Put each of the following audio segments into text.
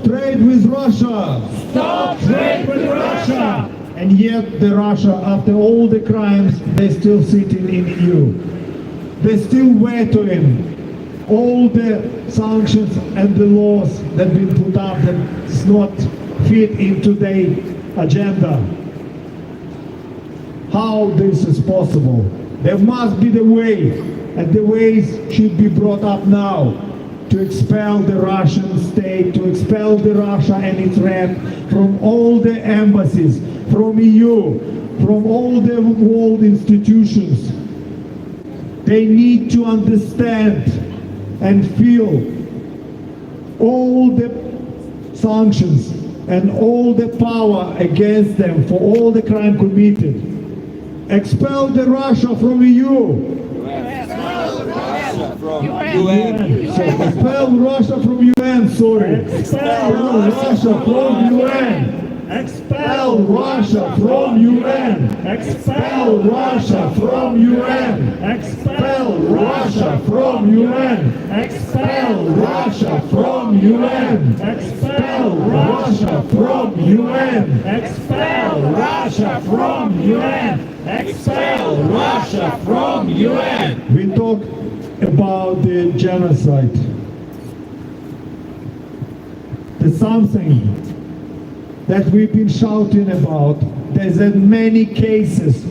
trade with Russia. Stop trade with Russia. And yet the Russia, after all the crimes, they're still sitting in EU. They're still vetoing all the sanctions and the laws that have been put up that's not fit into their agenda. How this is possible? There must be the way, and the ways should be brought up now to expel the Russian state, to expel the Russia and its rep from all the embassies, from EU, from all the world institutions. They need to understand and feel all the sanctions and all the power against them for all the crime committed. Expel the Russia from EU. UN. So expel Russia from UN, sorry. Expel Russia from UN. Expel Russia from UN. Expel Russia from UN. Expel Russia from UN. Expel Russia from UN. Expel Russia from UN. Expel Russia from UN. Expel Russia from UN. We talk about the genocide. There's something that we've been shouting about. There's many cases,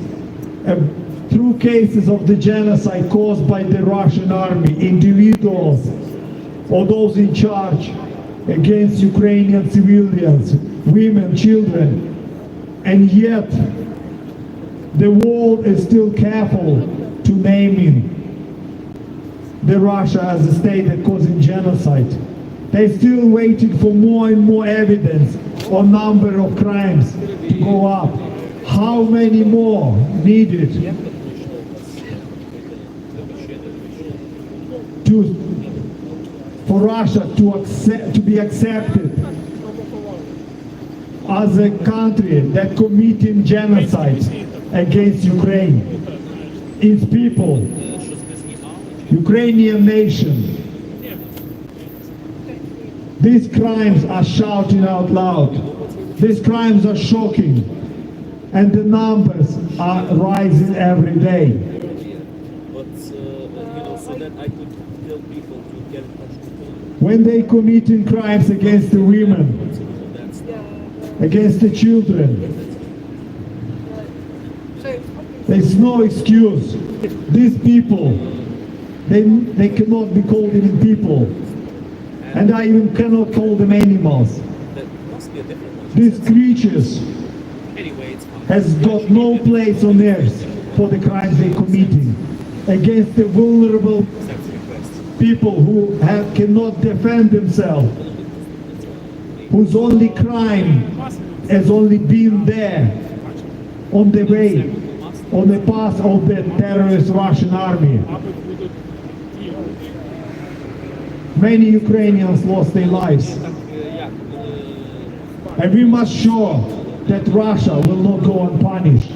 true cases of the genocide caused by the Russian army, individuals or those in charge against Ukrainian civilians, women, children, and yet the world is still careful to naming the Russia as a state that causing genocide. They're still waiting for more and more evidence or number of crimes to go up. How many more needed for Russia to be accepted as a country that committing genocide against Ukraine, its people, Ukrainian nation? These crimes are shouting out loud. These crimes are shocking. And the numbers are rising every day. But, so that I could tell people to get in touch with them. When they committing crimes against the women, against the children, there's no excuse. These people, they cannot be called even people. And I even cannot call them animals. That must be a different one. These creatures Anyway, it's fine. has got no place on earth for the crimes they're committing against the vulnerable people who cannot defend themselves, whose only crime has only been there on the way, on the path of the terrorist Russian army. Many Ukrainians lost their lives. And we must show that Russia will not go unpunished.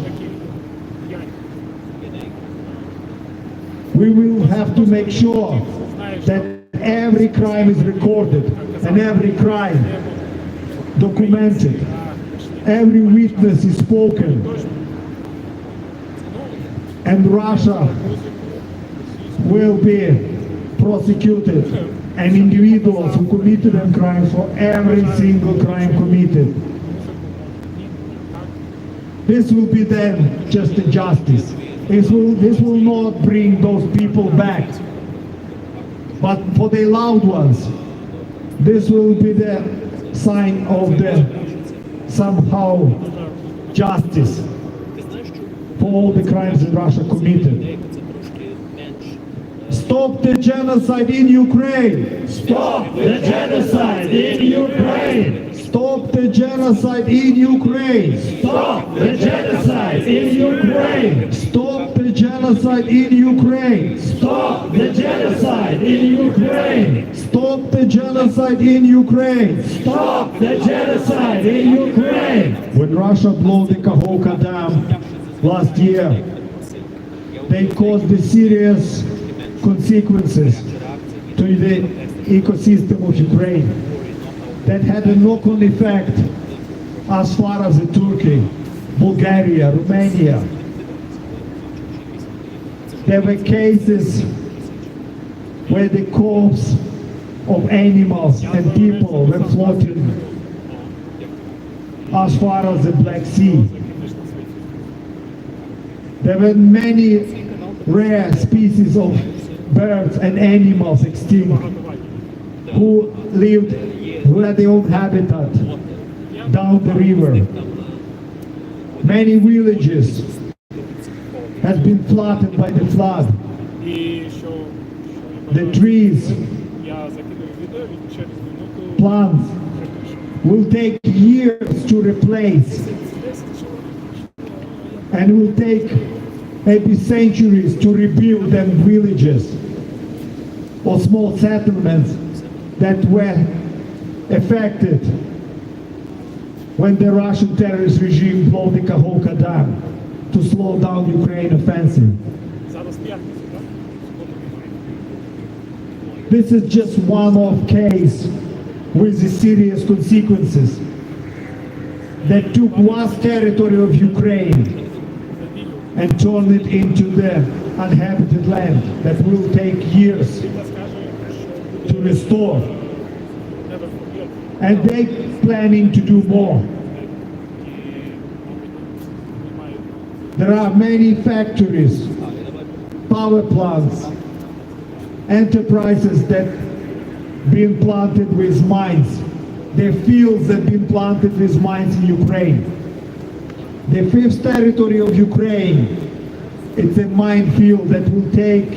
We will have to make sure that every crime is recorded and every crime documented. Every witness is spoken. And Russia will be prosecuted, and individuals who committed them crimes for every single crime committed. This will be then just a justice. This will not bring those people back. But for the loved ones, this will be the sign of the somehow justice for all the crimes that Russia committed. Stop the genocide in Ukraine! Stop the genocide in Ukraine! Stop the genocide in Ukraine! Stop the genocide in Ukraine! Stop the genocide in Ukraine! Stop the genocide in Ukraine! Stop the genocide in Ukraine! Stop the genocide in Ukraine! When Russia blew the Kakhovka Dam last year, they caused the serious consequences to the ecosystem of Ukraine. that had a knock-on effect as far as Turkey, Bulgaria, Romania. There were cases where the corpses of animals and people were floating as far as the Black Sea. There were many rare species of birds and animals extinct who had their own habitat down the river. Many villages have been flooded by the flood. The trees, plants will take years to replace and will take maybe centuries to rebuild them villages or small settlements that were affected when the Russian terrorist regime blew the Kakhovka Dam to slow down Ukraine offensive. This is just one-off case with the serious consequences that took vast territory of Ukraine and turned it into the uninhabited land that will take years to restore. And they're planning to do more. There are many factories, power plants, enterprises that been planted with mines. The fields that been planted with mines in Ukraine. The fifth territory of Ukraine, it's a minefield that will take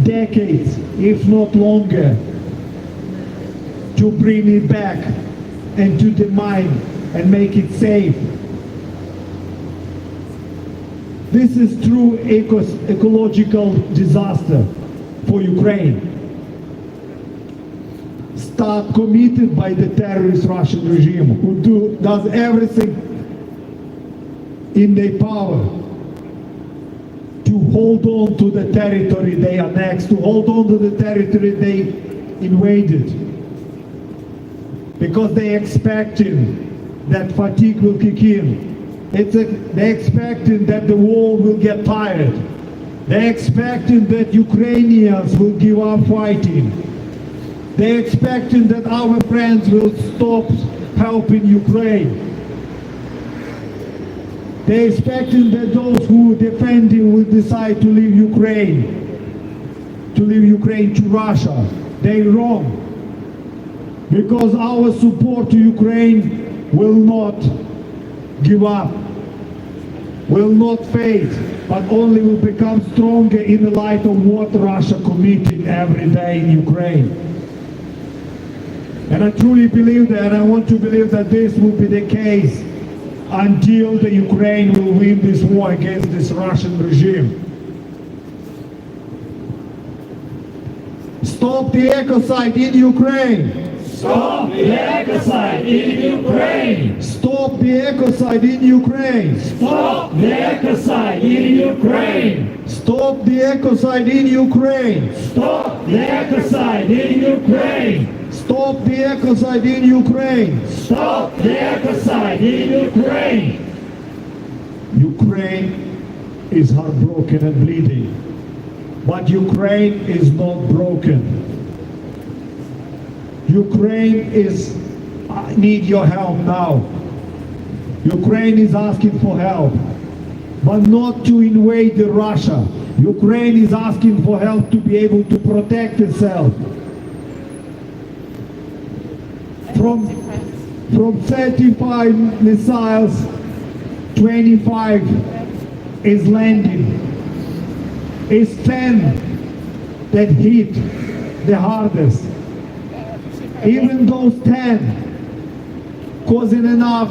decades, if not longer, to bring it back into the mine and make it safe. This is true ecological disaster for Ukraine. Start committed by the terrorist Russian regime who does everything in their power to hold on to the territory they annexed, to hold on to the territory they invaded. Because they're expecting that fatigue will kick in. They're expecting that the world will get tired. They're expecting that Ukrainians will give up fighting. They're expecting that our friends will stop helping Ukraine. They're expecting that those who defend him will decide to leave Ukraine to Russia. They're wrong. Because our support to Ukraine will not give up, will not fade, but only will become stronger in the light of what Russia committing every day in Ukraine. And I truly believe that, and I want to believe that this will be the case until the Ukraine will win this war against this Russian regime. Stop the ecocide in Ukraine! Stop the ecocide in Ukraine! Stop the ecocide in Ukraine! Stop the ecocide in Ukraine! Stop the ecocide in Ukraine! Stop the ecocide in Ukraine! Stop the ecocide in Ukraine! Stop the ecocide in Ukraine! Ukraine is heartbroken and bleeding, but Ukraine is not broken. Ukraine need your help now. Ukraine is asking for help, but not to invade Russia. Ukraine is asking for help to be able to protect itself. From 35 missiles, 25 is landing. It's 10 that hit the hardest. Even those 10 causing enough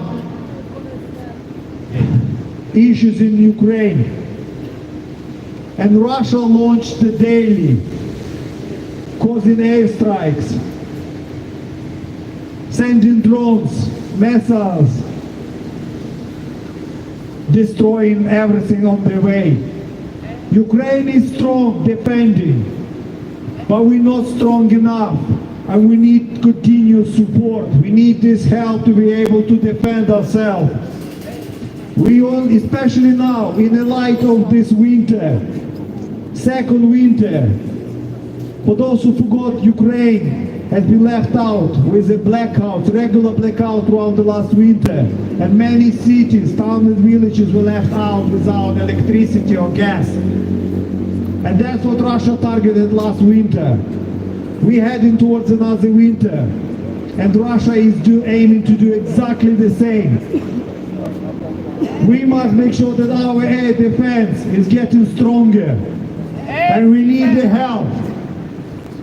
issues in Ukraine. And Russia launched the daily, causing airstrikes, sending drones, missiles, destroying everything on their way. Ukraine is strong defending, but we're not strong enough and we need continuous support. We need this help to be able to defend ourselves. We all, especially now, in the light of this winter, second winter, for those who forgot, Ukraine has been left out with a blackout, regular blackout throughout the last winter. And many cities, towns and villages were left out without electricity or gas. And that's what Russia targeted last winter. We're heading towards another winter. And Russia is aiming to do exactly the same. We must make sure that our air defense is getting stronger. And we need the help.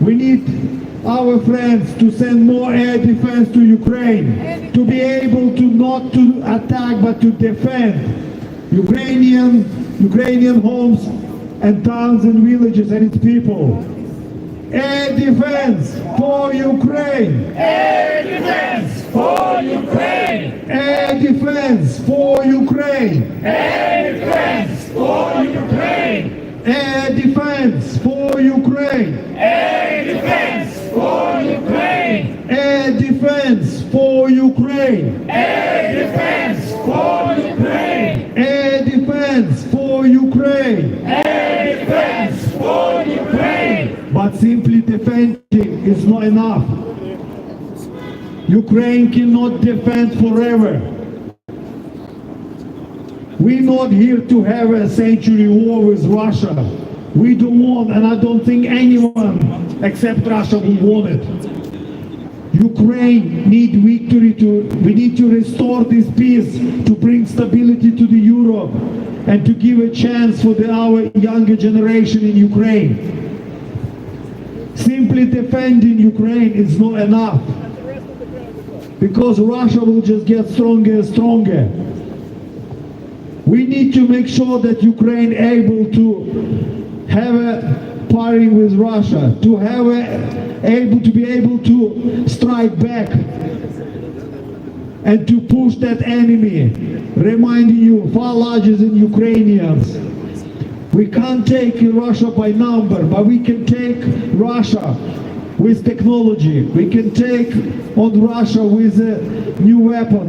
We need our friends to send more air defense to Ukraine, to be able to not to attack but to defend Ukrainian homes and towns and villages and its people. Air defense for Ukraine! Air defense for Ukraine! Air defense for Ukraine! Air defense for Ukraine! Air defense for Ukraine! Air defense for Ukraine! Air defense for Ukraine! Air defense for Ukraine! Air defense for Ukraine! Air defense for Ukraine! But simply defending is not enough. Ukraine cannot defend forever. We're not here to have a century war with Russia. We don't want, and I don't think anyone except Russia will want it. Ukraine need victory we need to restore this peace, to bring stability to the Europe, and to give a chance for our younger generation in Ukraine. Simply defending Ukraine is not enough, because Russia will just get stronger and stronger. We need to make sure that Ukraine able to have a pairing with Russia, to have be able to strike back and to push that enemy, reminding you far larger than Ukrainians. We can't take Russia by number, but we can take Russia with technology. We can take on Russia with a new weapon,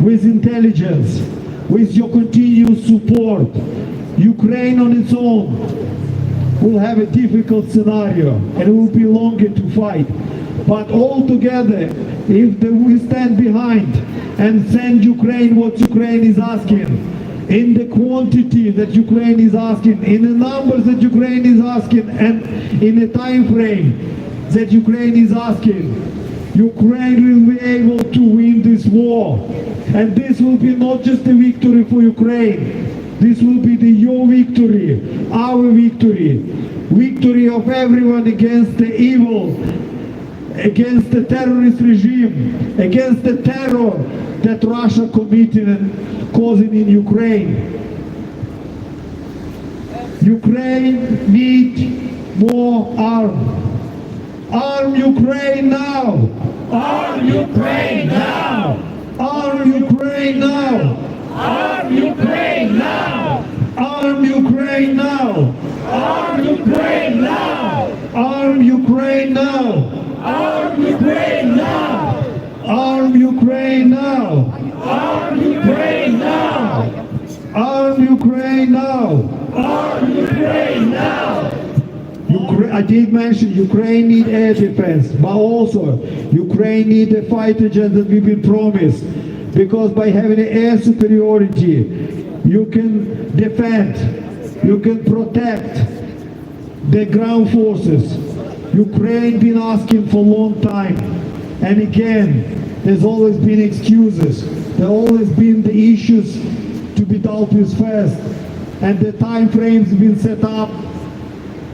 with intelligence, with your continuous support. Ukraine on its own will have a difficult scenario and it will be longer to fight. But all together, if we stand behind and send Ukraine what Ukraine is asking, in the quantity that Ukraine is asking, in the numbers that Ukraine is asking, and in the time frame that Ukraine is asking, Ukraine will be able to win this war. And this will be not just a victory for Ukraine. This will be your victory, our victory, victory of everyone against the evil, against the terrorist regime, against the terror that Russia committed and causing in Ukraine. Ukraine needs more arms. Arm Ukraine now! Arm Ukraine now! Arm Ukraine now! Arm Ukraine now! Arm Ukraine now! Arm Ukraine now! Arm Ukraine now! Arm Ukraine now! Arm Ukraine now! Arm Ukraine now! Arm Ukraine now! Arm Ukraine now! I did mention Ukraine need air defense, but also Ukraine need the fighter jets that we've been promised. Because by having air superiority, you can defend, you can protect the ground forces. Ukraine been asking for a long time, and again, there's always been excuses. There always been the issues to be dealt with first, and the time frames been set up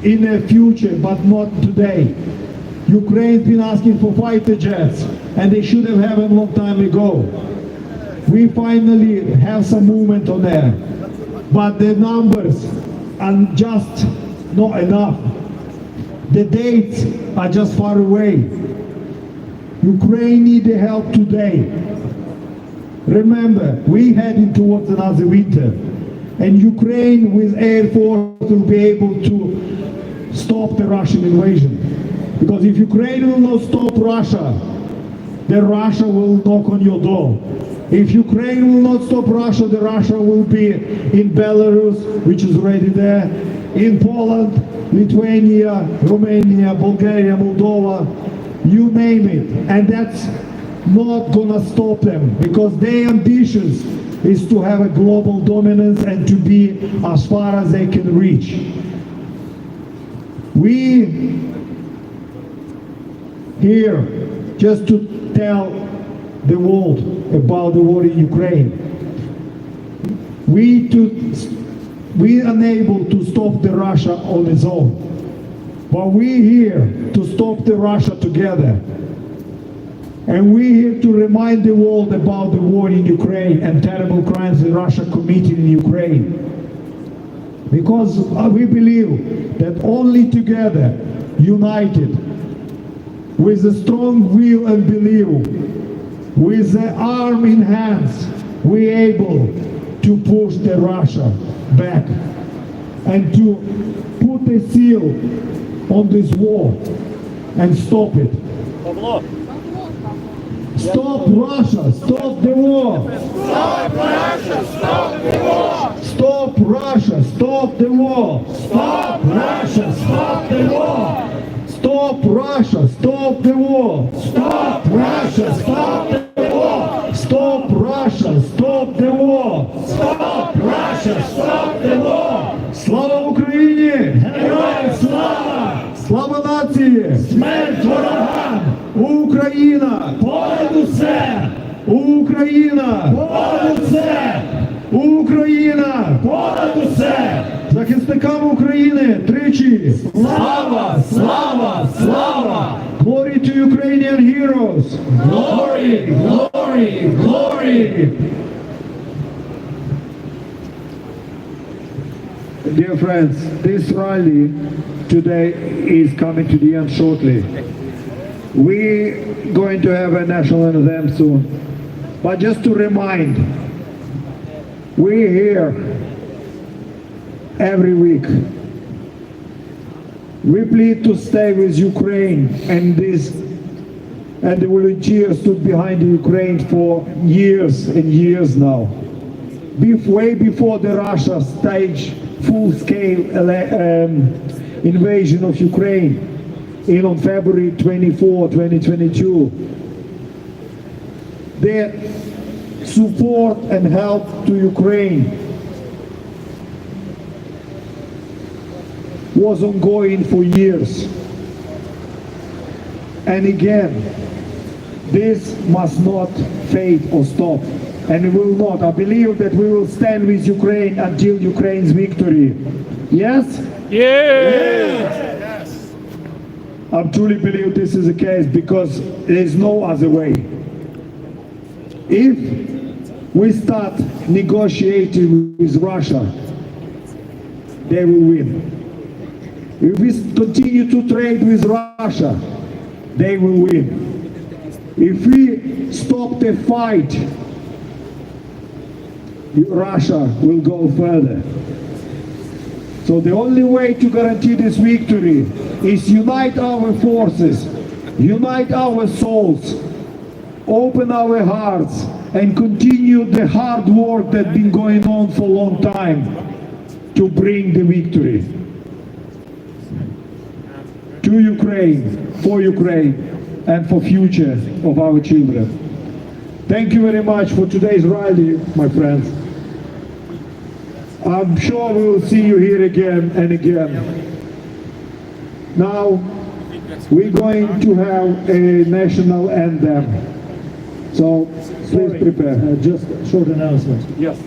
in the future, but not today. Ukraine's been asking for fighter jets, and they should have had a long time ago. We finally have some movement on there, but the numbers are just not enough. The dates are just far away. Ukraine needs the help today. Remember, we're heading towards another winter, and Ukraine with Air Force will be able to stop the Russian invasion. Because if Ukraine will not stop Russia, then Russia will knock on your door. If Ukraine will not stop Russia, then Russia will be in Belarus, which is already there, in Poland, Lithuania, Romania, Bulgaria, Moldova, you name it. And that's not gonna stop them, because their ambitions is to have a global dominance and to be as far as they can reach. We here just to tell the world about the war in Ukraine. We are unable to stop the Russia on its own, but we here to stop the Russia together. And we here to remind the world about the war in Ukraine and terrible crimes that Russia committed in Ukraine. Because we believe that only together, united, with a strong will and belief, with the arm in hands, we able to push the Russia back and to put a seal on this war and stop it. Stop Russia, stop the war. Stop Russia, stop the war. Stop Russia, stop the war. Stop Russia, stop the war. Stop Russia, stop the war. Stop Russia, stop the war. Stop Russia, stop the war. Stop Russia, stop the war. Слава Україні! Героям слава! Слава нації! Смерть ворогам! Україна! Понад усе! Україна! Понад усе! Україна! Понад усе! Захисникам України тричі! Слава! Слава! Слава! Glory to Ukrainian heroes! Glory! Glory! Glory! Dear friends, this rally today is coming to the end shortly. We're going to have a national anthem soon. But just to remind, we're here every week. We plead to stay with Ukraine, and the volunteers stood behind Ukraine for years and years now. Way before the Russia staged full-scale invasion of Ukraine on February 24, 2022. Their support and help to Ukraine was ongoing for years. And again, this must not fade or stop. And it will not. I believe that we will stand with Ukraine until Ukraine's victory. Yes? Yes! I truly believe this is the case because there is no other way. If we start negotiating with Russia, they will win. If we continue to trade with Russia, they will win. If we stop the fight, Russia will go further. So the only way to guarantee this victory is unite our forces, unite our souls, open our hearts, and continue the hard work that's been going on for a long time to bring the victory to Ukraine, for Ukraine, and for future of our children. Thank you very much for today's rally, my friends. I'm sure we will see you here again and again. Now, we're going to have a national anthem. So, please prepare. Just a short announcement. Yes.